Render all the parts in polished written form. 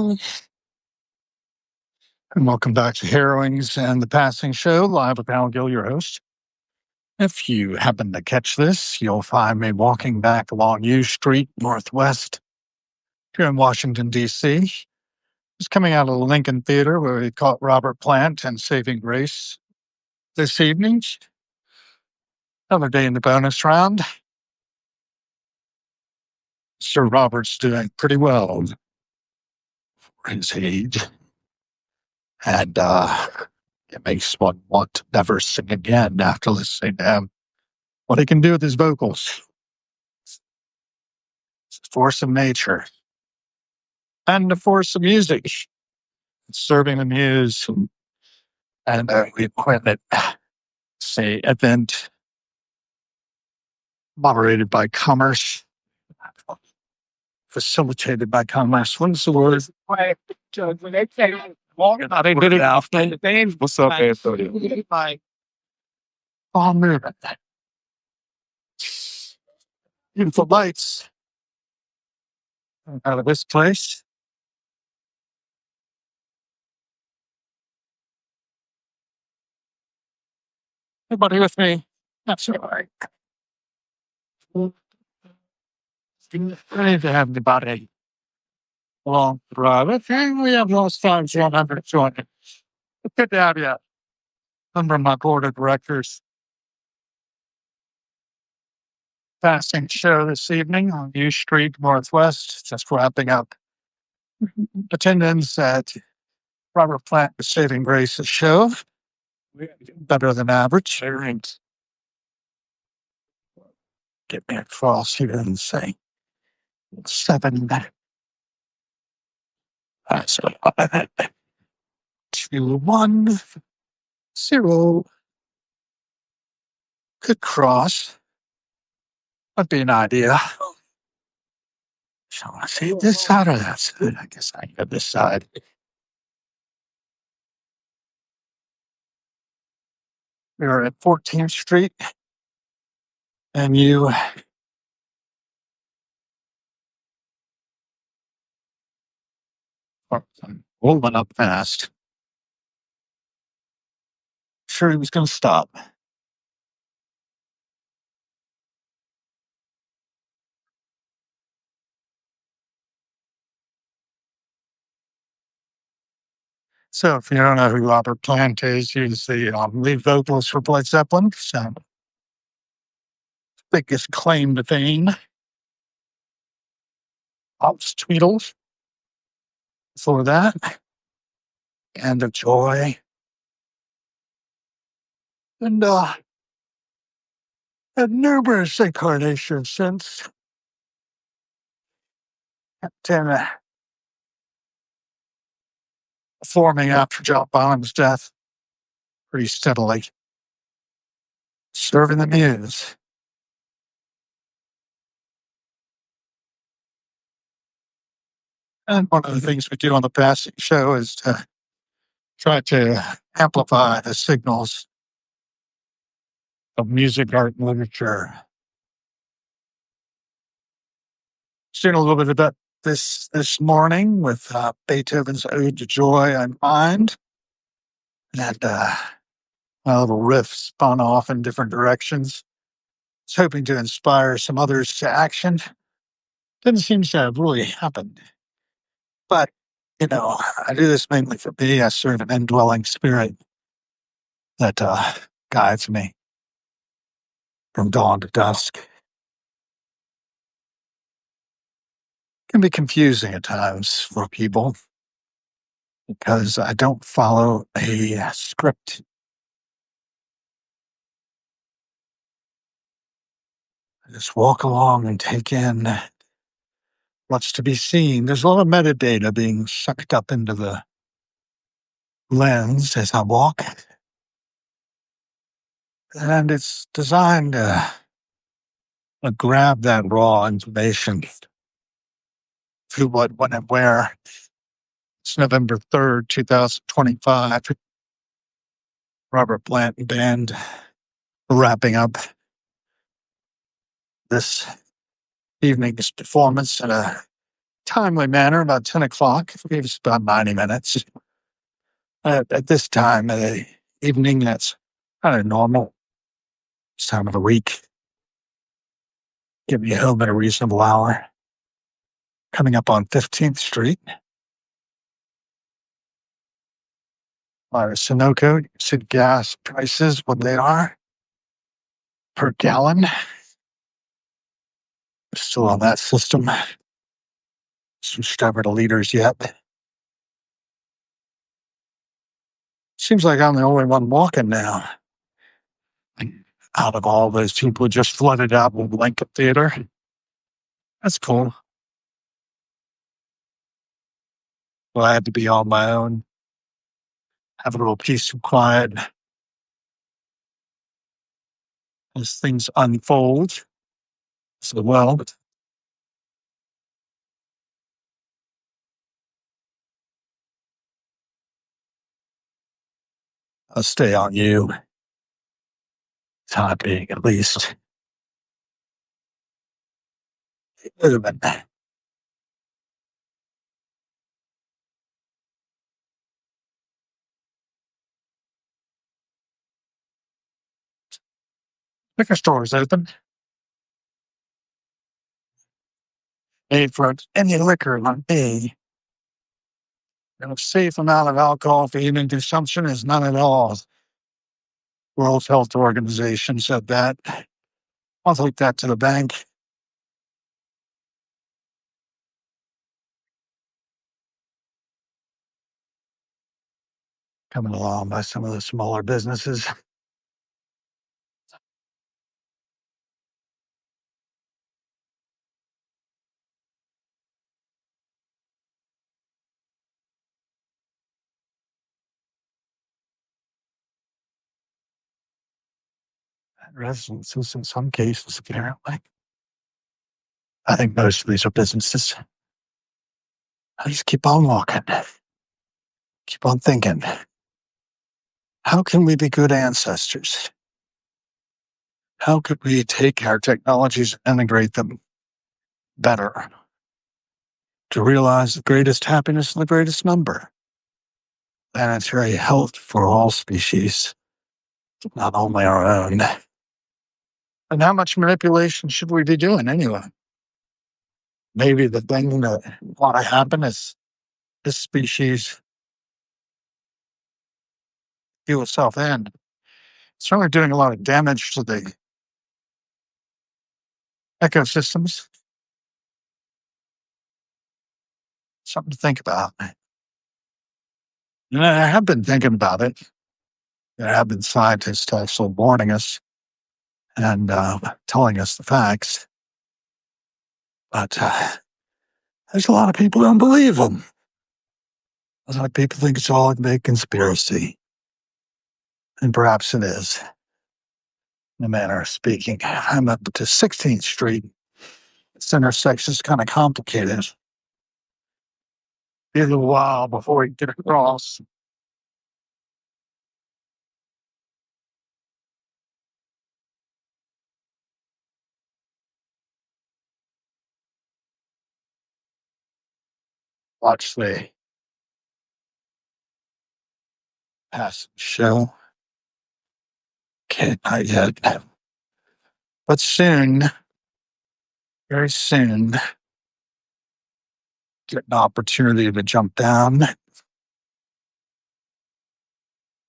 And welcome back to Harrowings and the Passing Show, live with Hal Gill, your host. If you happen to catch this, you'll find me walking back along U Street Northwest here in Washington, D.C. Just coming out of the Lincoln Theater where we caught Robert Plant and Saving Grace this evening. Another day in the bonus round. Sir Robert's doing pretty well for his age. And it makes one want to never sing again after listening to him. What he can do with his vocals. It's a force of nature. And a force of music. It's serving the muse. And we went at, say, event moderated by commerce. Facilitated by commerce. What's the word? What's up, Anthony? All movement. Beautiful lights out of this place. Everybody with me? That's all right. Ready to have anybody along the drive. I think we have lost times 100 joining. Good to have you. Member of my board of directors. Passing show this evening on U Street Northwest. Just wrapping up attendance at Robert Plant with Saving Grace's show. Better than average. Get me across here and say 7. That's 2, 1, 0. Good cross. That'd be an idea. Shall I see this side or that side? I guess I can go this side. We are at 14th Street, and you are rolling up fast. Sure, he was going to stop. So, if you don't know who Robert Plant is, he's the lead vocalist for Led Zeppelin. So, biggest claim to fame. Pops Tweedles. Before that, and of Joy. And had numerous incarnations since. Then forming after John Bonham's death pretty steadily. Serving the muse. And one of the things we do on the Passing Show is to try to amplify the signals of music, art, and literature. Seen a little bit about this morning with Beethoven's Ode to Joy and Mind. And my little riff spun off in different directions. I was hoping to inspire some others to action. Didn't seem to have really happened. But, I do this mainly for me. I serve an indwelling spirit that guides me from dawn to dusk. Can be confusing at times for people because I don't follow a script. I just walk along and take in what's to be seen. There's a lot of metadata being sucked up into the lens as I walk. And it's designed to grab that raw information. Who, what, when, and where. It's November 3rd, 2025. Robert Plant and Band wrapping up this evening's performance at a timely manner, about 10 o'clock. It gave us about 90 minutes. At this time of the evening, that's kind of normal. This time of the week. Get me home at a reasonable hour. Coming up on 15th Street. Sunoco, you see gas prices, what they are per gallon. Still on that system. Switched over to liters yet. Seems like I'm the only one walking now. Out of all those people who just flooded out with Lincoln Theater. That's cool. Glad to be on my own. Have a little peace and quiet as things unfold. So, well, I'll stay on you. Time being, at least. Wait a minute. Liquor store is open. Made for any liquor on me. A safe amount of alcohol for human consumption is none at all. World Health Organization said that. I'll take that to the bank. Coming along by some of the smaller businesses. Residences in some cases, apparently. I think most of these are businesses. I just keep on walking. Keep on thinking. How can we be good ancestors? How could we take our technologies and integrate them better to realize the greatest happiness in the greatest number? Planetary health for all species, not only our own. And how much manipulation should we be doing anyway? Maybe the thing that ought to happen is this species heal itself in. It's really doing a lot of damage to the ecosystems. Something to think about. And I have been thinking about it. There have been scientists actually warning us and telling us the facts. But there's a lot of people who don't believe them. A lot of people think it's all a big conspiracy. And perhaps it is, in a manner of speaking. I'm up to 16th Street. This intersection is kind of complicated. Be a little while before we get across. Watch the past show. Okay, not yet. But soon, very soon, get an opportunity to jump down,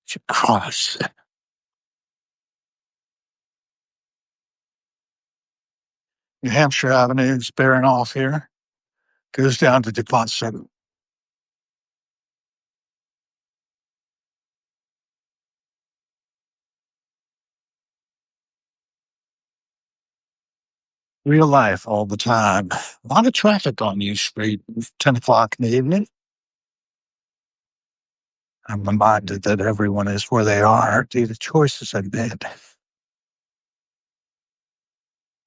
to cross. New Hampshire Avenue is bearing off here. Goes down to DuPont Center. Real life all the time. A lot of traffic on U Street, 10 o'clock in the evening. I'm reminded that everyone is where they are due to choices I've made.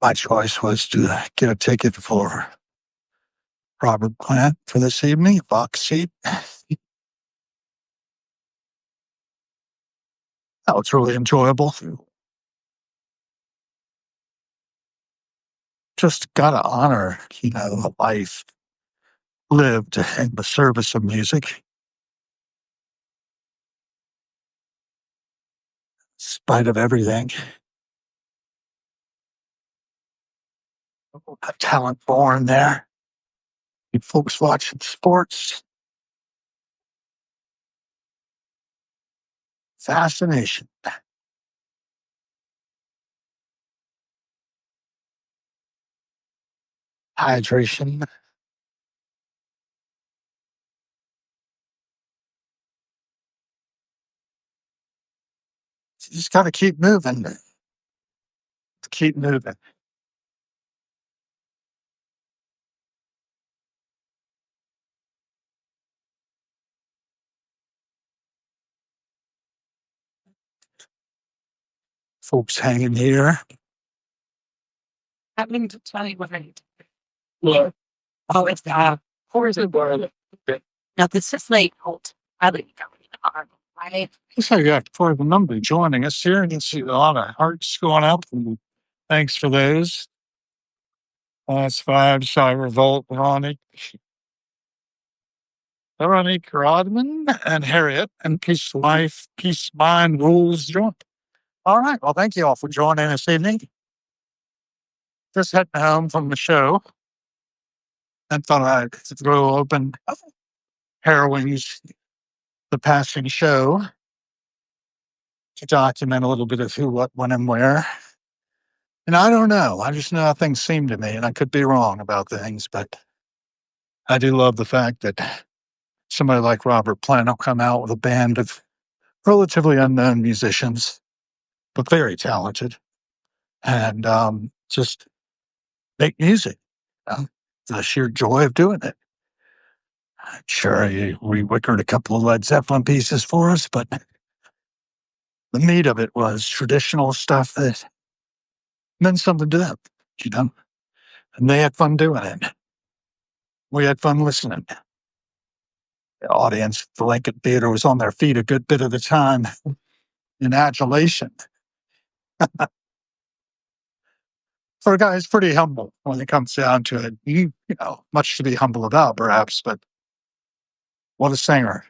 My choice was to get a ticket for Robert Plant for this evening, a box seat. That was really enjoyable. Just gotta honor, life lived in the service of music, in spite of everything. A talent born there. You folks watching sports, fascination, hydration. You just got to keep moving. Keep moving. Folks hanging here. Having to tell you what I need. Yeah. Oh, it's horrors of world. Now this is late. I like right. So you got for the number joining us here. You can see a lot of hearts going up. And thanks for those. Last five, Shy Revolt, Veronique Rodman, and Harriet, and Peace Life, Peace Mind Rules Joint. All right. Well, thank you all for joining this evening. Just heading home from the show and thought I'd throw open Harrowing's The Passing Show to document a little bit of who, what, when, and where. And I don't know. I just know how things seem to me, and I could be wrong about things, but I do love the fact that somebody like Robert Plant will come out with a band of relatively unknown musicians, but very talented, and just make music. You know? The sheer joy of doing it. Sure, he rewickered a couple of Led Zeppelin pieces for us, but the meat of it was traditional stuff that meant something to them, you know? And they had fun doing it. We had fun listening. The audience at the Lincoln Theater was on their feet a good bit of the time in adulation. For a guy who's pretty humble when it comes down to it. You know, much to be humble about, perhaps, but what a singer.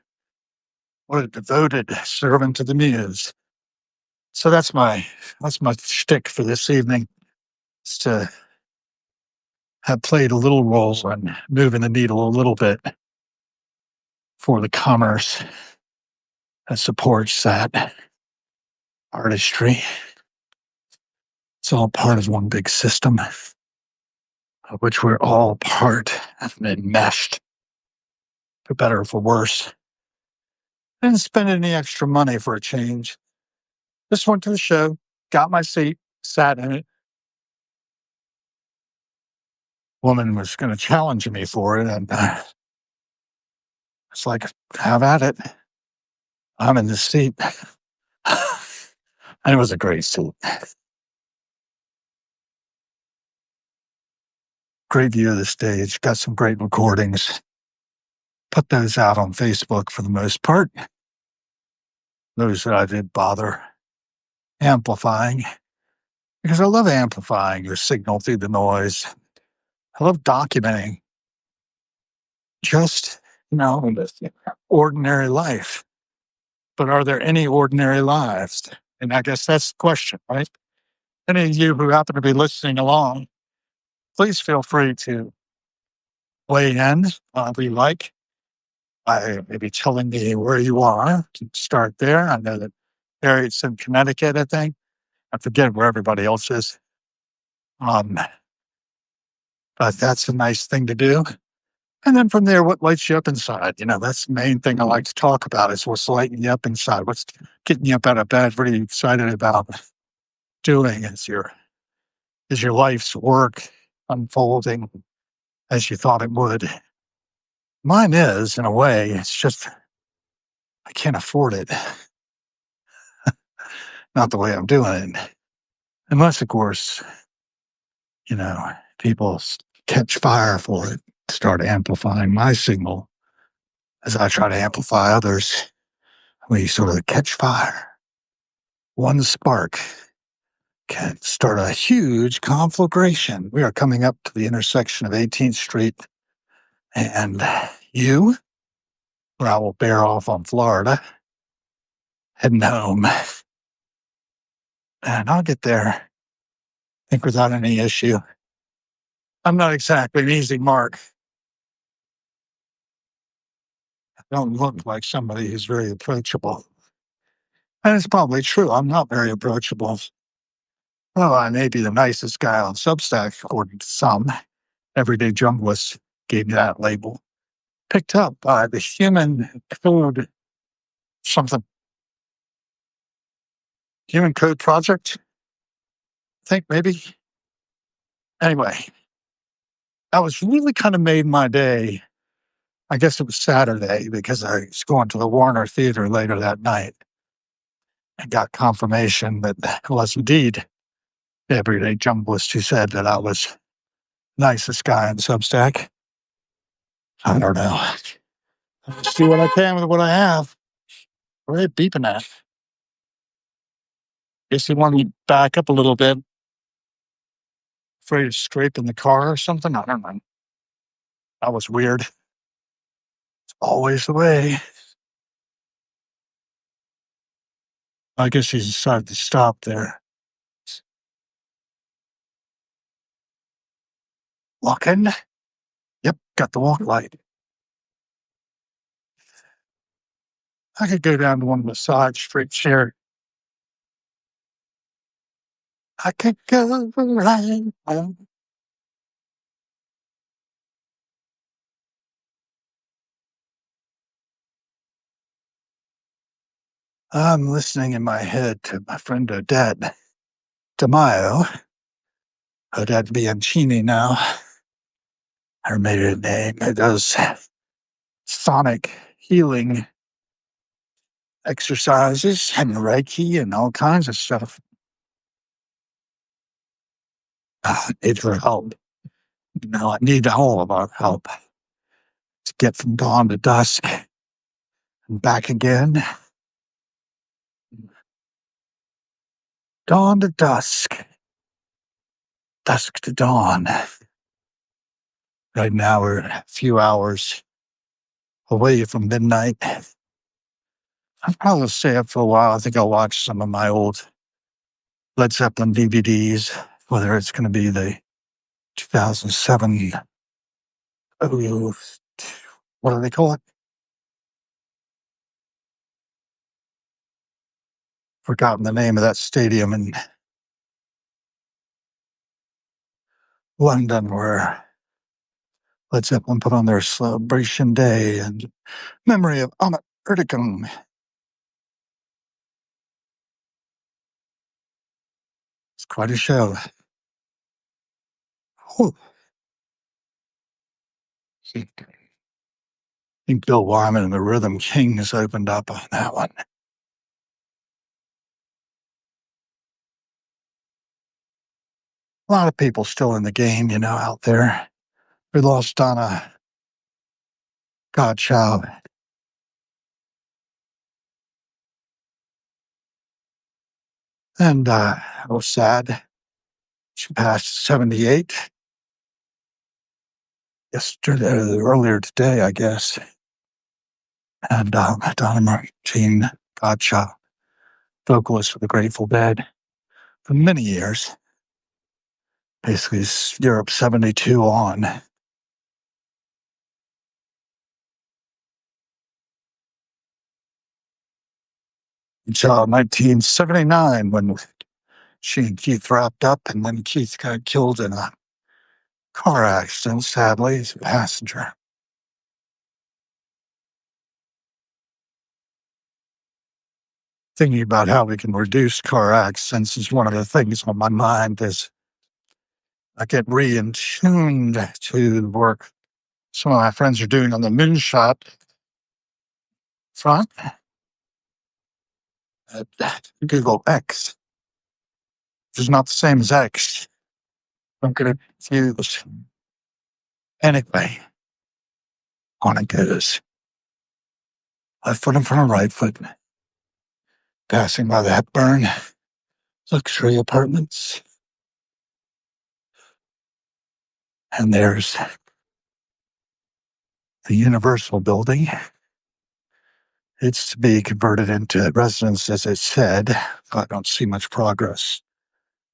What a devoted servant to the muse. So that's my shtick for this evening, is to have played a little role in moving the needle a little bit for the commerce that supports that artistry. It's all part of one big system of which we're all part and enmeshed, for better or for worse. Didn't spend any extra money for a change. Just went to the show, got my seat, sat in it. Woman was going to challenge me for it, and it's like, have at it. I'm in the seat. And it was a great seat. Great view of the stage, got some great recordings. Put those out on Facebook for the most part. Those that I did bother amplifying, because I love amplifying your signal through the noise. I love documenting just, ordinary life. But are there any ordinary lives? And I guess that's the question, right? Any of you who happen to be listening along, please feel free to weigh in if you like, by maybe telling me where you are to start there. I know that Harriet's in Connecticut, I think. I forget where everybody else is. But that's a nice thing to do. And then from there, what lights you up inside? That's the main thing I like to talk about, is what's lighting you up inside. What's getting you up out of bed? What are you excited about doing as your life's work unfolding as you thought it would? Mine is, in a way, it's just I can't afford it. Not the way I'm doing it. Unless, of course, people catch fire for it, start amplifying my signal as I try to amplify others. We sort of catch fire. One spark can start a huge conflagration. We are coming up to the intersection of 18th Street And you, where I will bear off on Florida, heading home. And I'll get there, I think, without any issue. I'm not exactly an easy mark. I don't look like somebody who's very approachable. And it's probably true. I'm not very approachable. Well, I may be the nicest guy on Substack, according to some. Everyday Junglist gave me that label. Picked up by the Human Code something. Human Code Project? I think maybe. Anyway, that was really kind of made my day. I guess it was Saturday because I was going to the Warner Theater later that night and got confirmation that it was indeed the Everyday Junglist who said that I was nicest guy in Substack. I don't know. I'll see what I can with what I have. What are they beeping at? Guess you want to back up a little bit. Afraid of scraping the car or something? I don't know. That was weird. It's always the way. I guess he decided to stop there. Walking? Yep, got the walk light. I could go down to one of the side streets here. I could go right home. I'm listening in my head to my friend Odette DeMaio. Odette Bianchini now. Her maiden name. It does sonic healing exercises and Reiki and all kinds of stuff. I need her help. No, I need all of our help to get from dawn to dusk and back again. Dawn to dusk. Dusk to dawn. Right now we're a few hours away from midnight. I'll probably stay up for a while. I think I'll watch some of my old Led Zeppelin DVDs, whether it's going to be the 2007, what do they call it? Forgotten the name of that stadium in London where Led Zeppelin put on their celebration day and memory of Ahmet Ertegun. It's quite a show. Whew. I think Bill Wyman and the Rhythm Kings opened up on that one. A lot of people still in the game, out there. We lost Donna Godchild. And I was sad. She passed 78 yesterday, earlier today, I guess. And Donna Martine Godchild, vocalist for the Grateful Dead for many years. Basically, Europe 72 on. Until 1979 when she and Keith wrapped up, and then Keith got killed in a car accident, sadly, as a passenger. Thinking about how we can reduce car accidents is one of the things on my mind as I get re-tuned to the work some of my friends are doing on the moonshot front at Google X, which is not the same as X. Don't get it confused. Anyway, on it goes. Left foot in front of right foot, passing by the Hepburn luxury apartments. And there's the Universal building. It's to be converted into residence, as it said, but I don't see much progress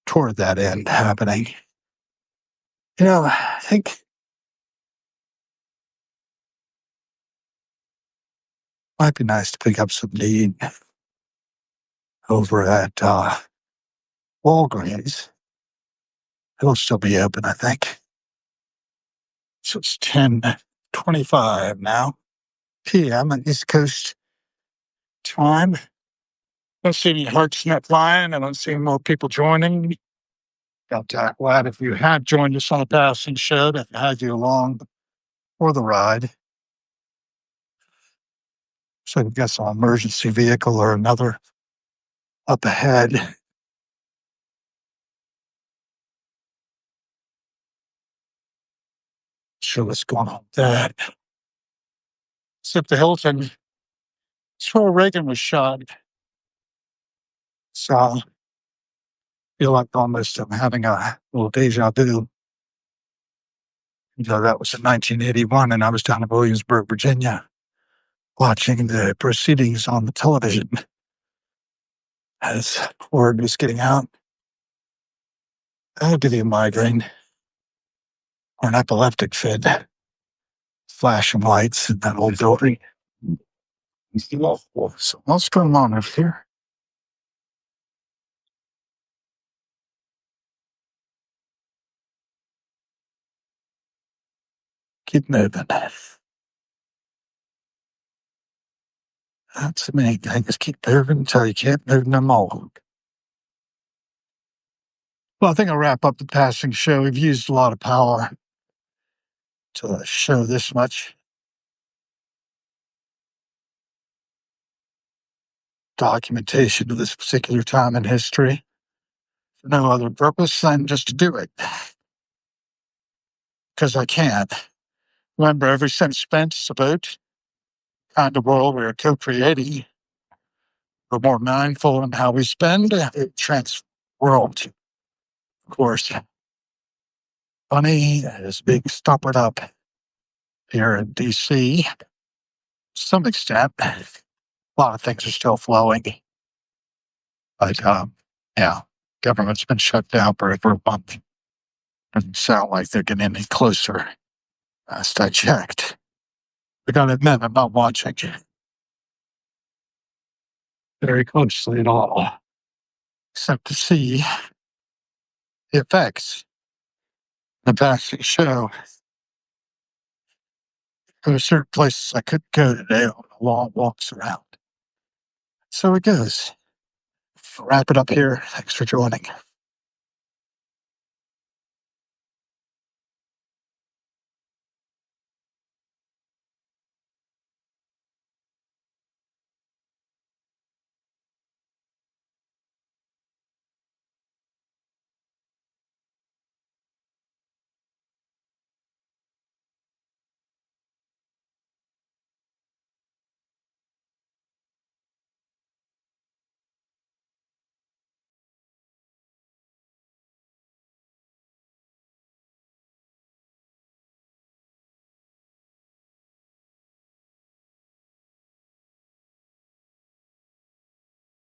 toward that end happening. I think might be nice to pick up some need over at Walgreens. It'll still be open, I think. So it's 10:25 now, p.m. on East Coast time. Don't see any hearts net flying. I don't see more people joining. Glad if you had joined us on a passing show that had you along for the ride. So you've got some emergency vehicle or another up ahead. Sure what's going on with that. Except the Hilton, it's where Reagan was shot. So I feel like almost I'm having a little deja vu. That was in 1981, and I was down in Williamsburg, Virginia, watching the proceedings on the television as word was getting out. That'll give you a migraine or an epileptic fit. Flashing lights in that old building. So what's going on up here? Keep moving. That's the main thing. Just keep moving until you can't move no more. Well, I think I'll wrap up the passing show. We've used a lot of power to show this much documentation of this particular time in history for no other purpose than just to do it. Because I can. Remember, every cent spent is about the kind of world we are co-creating. We're more mindful in how we spend. It world, of course. Funny is big stoppered up here in D.C. To some extent. A lot of things are still flowing. But, yeah, government's been shut down for over a month. Doesn't sound like they're getting any closer. Last I checked. I gotta admit, I'm not watching very closely at all, except to see the effects. The passing show. There are certain places I couldn't go today on the long walks around. So it goes. Wrap it up here. Thanks for joining.